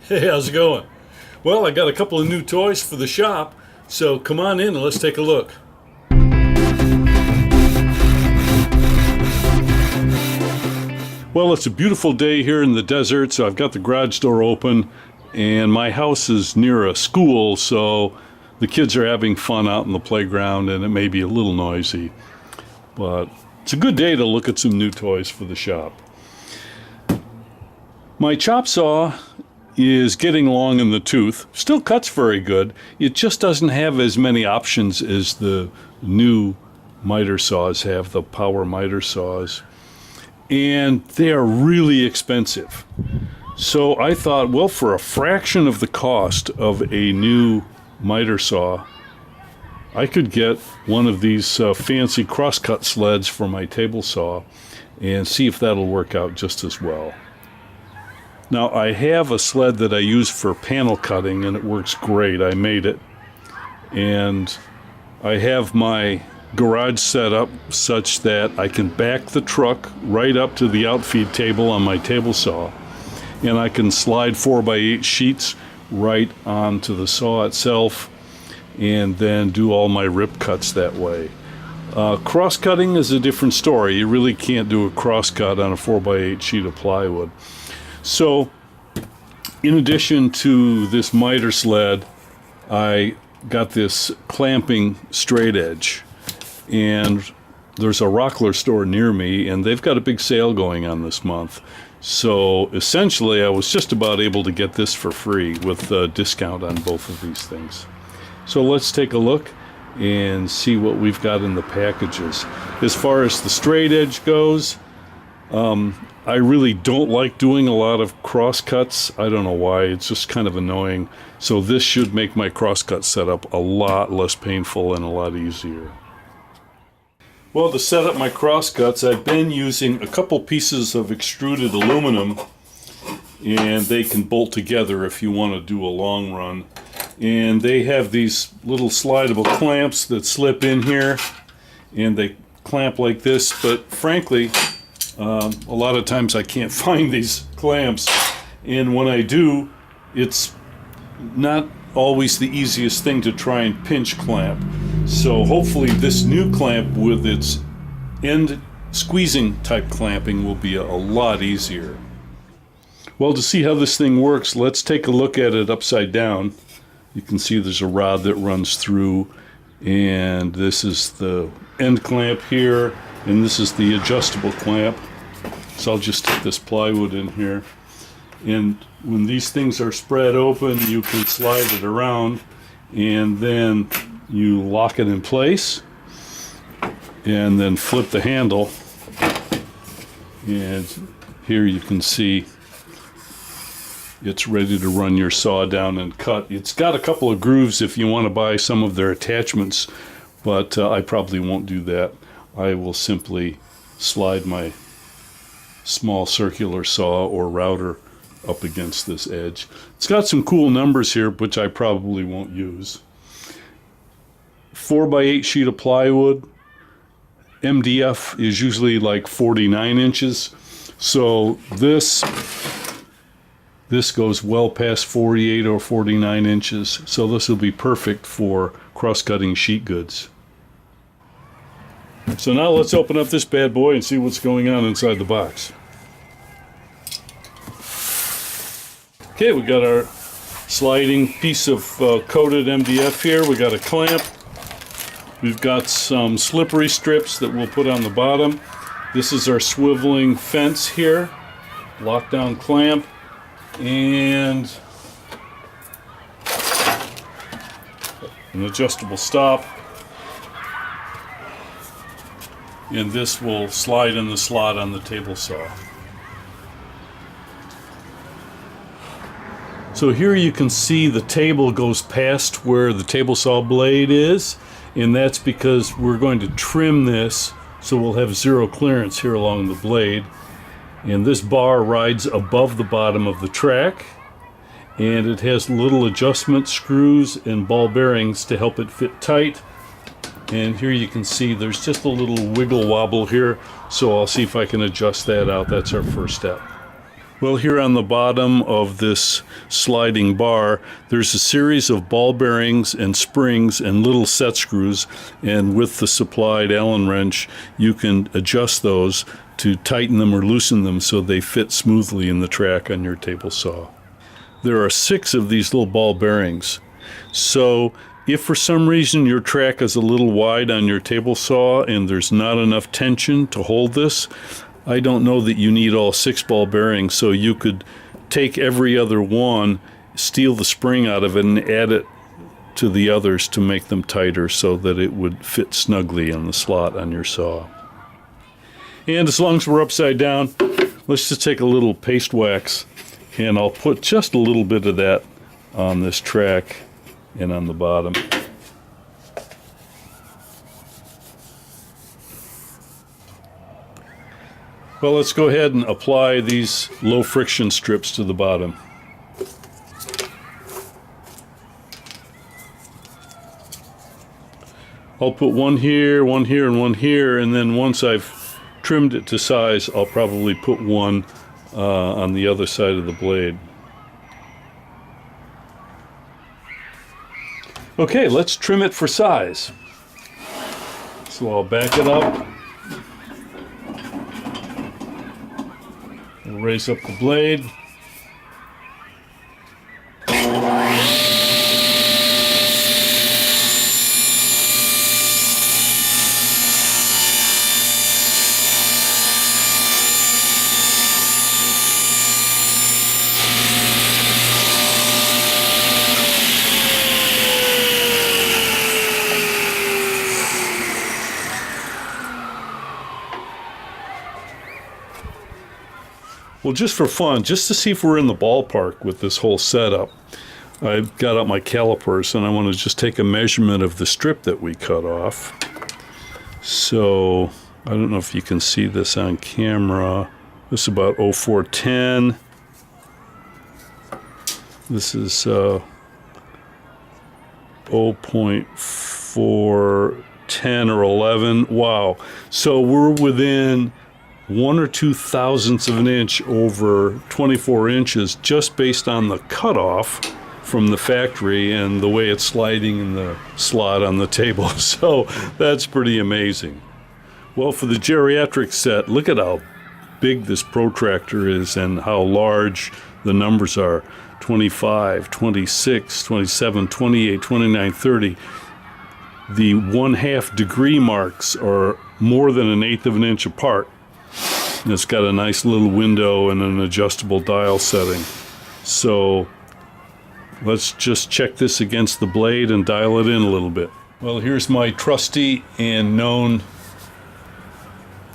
Hey, how's it going? Well, I got a couple of new toys for the shop, so come on in and let's take a look. Well, it's a beautiful day here in the desert, so I've got the garage door open, and my house is near a school, so the kids are having fun out in the playground, and it may be a little noisy. But it's a good day to look at some new toys for the shop. My chop saw is getting long in the tooth. Still cuts very good. It just doesn't have as many options as the new miter saws have, the power miter saws. And they are really expensive. So I thought, well, for a fraction of the cost of a new miter saw, I could get one of these fancy crosscut sleds for my table saw and see if that'll work out just as well. Now, I have a sled that I use for panel cutting, and it works great. I made it. And I have my garage set up such that I can back the truck right up to the outfeed table on my table saw, and I can slide 4x8 sheets right onto the saw itself and then do all my rip cuts that way. Cross-cutting is a different story. You really can't do a cross-cut on a 4x8 sheet of plywood. So, in addition to this miter sled, I got this clamping straight edge. And there's a Rockler store near me, and they've got a big sale going on this month. So, essentially, I was just about able to get this for free with a discount on both of these things. So, let's take a look and see what we've got in the packages. As far as the straight edge goes, I really don't like doing a lot of crosscuts. I don't know why, it's just kind of annoying. So this should make my crosscut setup a lot less painful and a lot easier. Well, to set up my crosscuts, I've been using a couple pieces of extruded aluminum, and they can bolt together if you want to do a long run. And they have these little slidable clamps that slip in here, and they clamp like this, but frankly, a lot of times I can't find these clamps, and when I do, it's not always the easiest thing to try and pinch clamp. So hopefully this new clamp with its end squeezing type clamping will be a lot easier. Well, to see how this thing works, let's take a look at it upside down. You can see there's a rod that runs through, and this is the end clamp here, and this is the adjustable clamp. So I'll just stick this plywood in here, and when these things are spread open, you can slide it around, and then you lock it in place and then flip the handle, and here you can see it's ready to run your saw down and cut. It's got a couple of grooves if you want to buy some of their attachments, but I probably won't do that. I will simply slide my small circular saw or router up against this edge. It's got some cool numbers here, which I probably won't use. 4x8 sheet of plywood. MDF is usually like 49 inches. So this goes well past 48 or 49 inches. So this will be perfect for cross-cutting sheet goods. So now let's open up this bad boy and see what's going on inside the box. Okay, we got our sliding piece of coated MDF here. We got a clamp. We've got some slippery strips that we'll put on the bottom. This is our swiveling fence here. Lockdown clamp. And an adjustable stop. And this will slide in the slot on the table saw. So here you can see the table goes past where the table saw blade is, and that's because we're going to trim this so we'll have zero clearance here along the blade. And this bar rides above the bottom of the track, and it has little adjustment screws and ball bearings to help it fit tight. And here you can see there's just a little wiggle wobble here, so I'll see if I can adjust that out. That's our first step. Well, here on the bottom of this sliding bar, there's a series of ball bearings and springs and little set screws, and with the supplied Allen wrench, you can adjust those to tighten them or loosen them so they fit smoothly in the track on your table saw. There are 6 of these little ball bearings. So if for some reason your track is a little wide on your table saw and there's not enough tension to hold this, I don't know that you need all 6 ball bearings, so you could take every other one, steal the spring out of it, and add it to the others to make them tighter so that it would fit snugly in the slot on your saw. And as long as we're upside down, let's just take a little paste wax, and I'll put just a little bit of that on this track and on the bottom. Well, let's go ahead and apply these low friction strips to the bottom. I'll put one here, and one here, and then once I've trimmed it to size, I'll probably put one on the other side of the blade. Okay, let's trim it for size. So I'll back it up. We'll raise up the blade. Well, just for fun, just to see if we're in the ballpark with this whole setup, I've got out my calipers and I want to just take a measurement of the strip that we cut off. So, I don't know if you can see this on camera. This is about 0410. This is 0.410 or 11. Wow. So we're within 1 or 2 thousandths of an inch over 24 inches just based on the cutoff from the factory and the way it's sliding in the slot on the table. So that's pretty amazing. Well, for the geriatric set, look at how big this protractor is and how large the numbers are. 25, 26, 27, 28, 29, 30. The 1/2 degree marks are more than 1/8 of an inch apart. And it's got a nice little window and an adjustable dial setting. So let's just check this against the blade and dial it in a little bit. Well, here's my trusty and known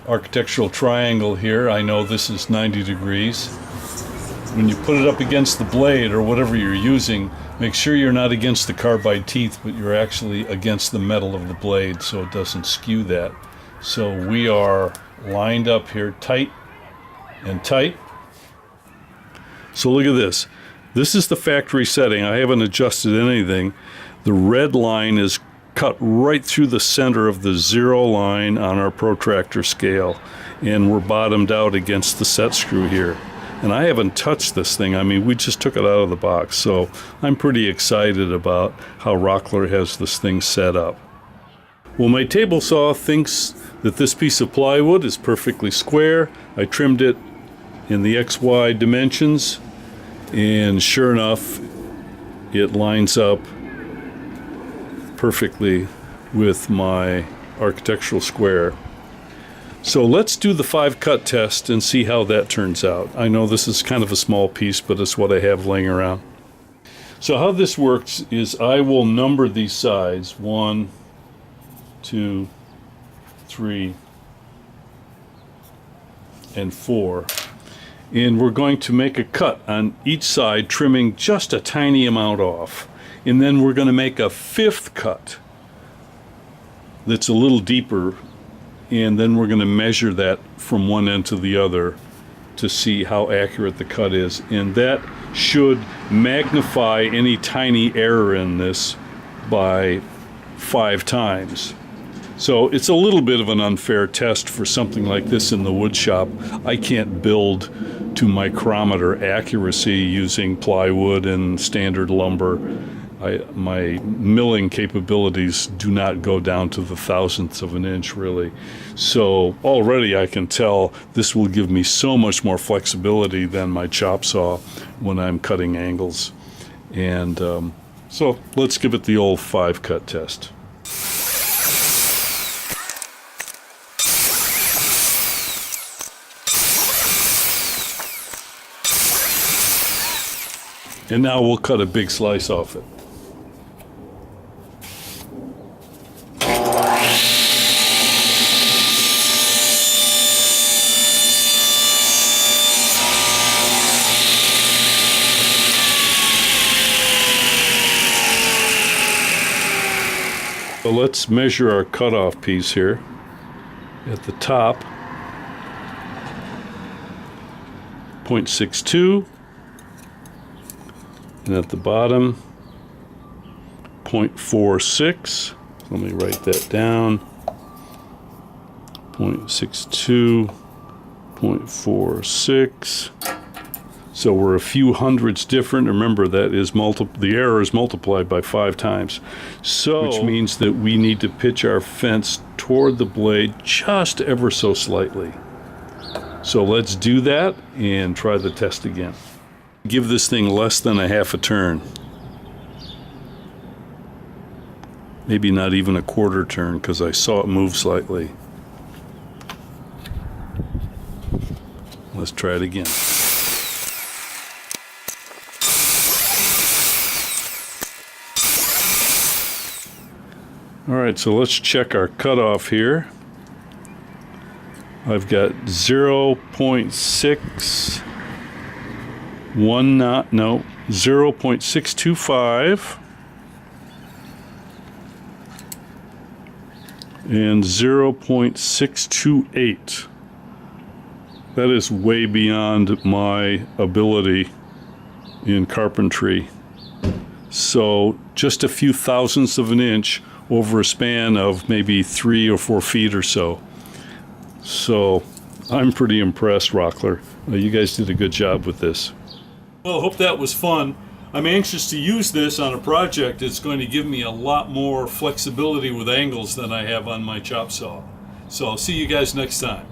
architectural triangle here. I know this is 90 degrees. When you put it up against the blade or whatever you're using, make sure you're not against the carbide teeth, but you're actually against the metal of the blade so it doesn't skew that. So we are lined up here tight and tight. So look at this. This is the factory setting. I haven't adjusted anything. The red line is cut right through the center of the 0 line on our protractor scale, and we're bottomed out against the set screw here. And I haven't touched this thing. I mean, we just took it out of the box, so I'm pretty excited about how Rockler has this thing set up. Well, my table saw thinks that this piece of plywood is perfectly square. I trimmed it in the XY dimensions, and sure enough, it lines up perfectly with my architectural square. So let's do the 5-cut test and see how that turns out. I know this is kind of a small piece, but it's what I have laying around. So how this works is I will number these sides 1, 2, 3, and 4. And we're going to make a cut on each side, trimming just a tiny amount off. And then we're going to make a 5th cut that's a little deeper, and then we're going to measure that from one end to the other to see how accurate the cut is. And that should magnify any tiny error in this by 5 times. So it's a little bit of an unfair test for something like this in the wood shop. I can't build to micrometer accuracy using plywood and standard lumber. My milling capabilities do not go down to the thousandths of an inch, really. So already I can tell this will give me so much more flexibility than my chop saw when I'm cutting angles. And so let's give it the old 5-cut test. And now we'll cut a big slice off it. So let's measure our cutoff piece here. At the top, 0.62, and at the bottom, 0.46. Let me write that down. 0.62, 0.46. So we're a few hundredths different. Remember, that is the error is multiplied by 5 times. So, which means that we need to pitch our fence toward the blade just ever so slightly. So let's do that and try the test again. Give this thing less than a half a turn. Maybe not even a quarter turn, because I saw it move slightly. Let's try it again. All right, so let's check our cutoff here. I've got 0.625 and 0.628. That is way beyond my ability in carpentry. So just a few thousandths of an inch over a span of maybe 3 or 4 feet or so. So I'm pretty impressed, Rockler. You guys did a good job with this. Well, I hope that was fun. I'm anxious to use this on a project that's going to give me a lot more flexibility with angles than I have on my chop saw. So I'll see you guys next time.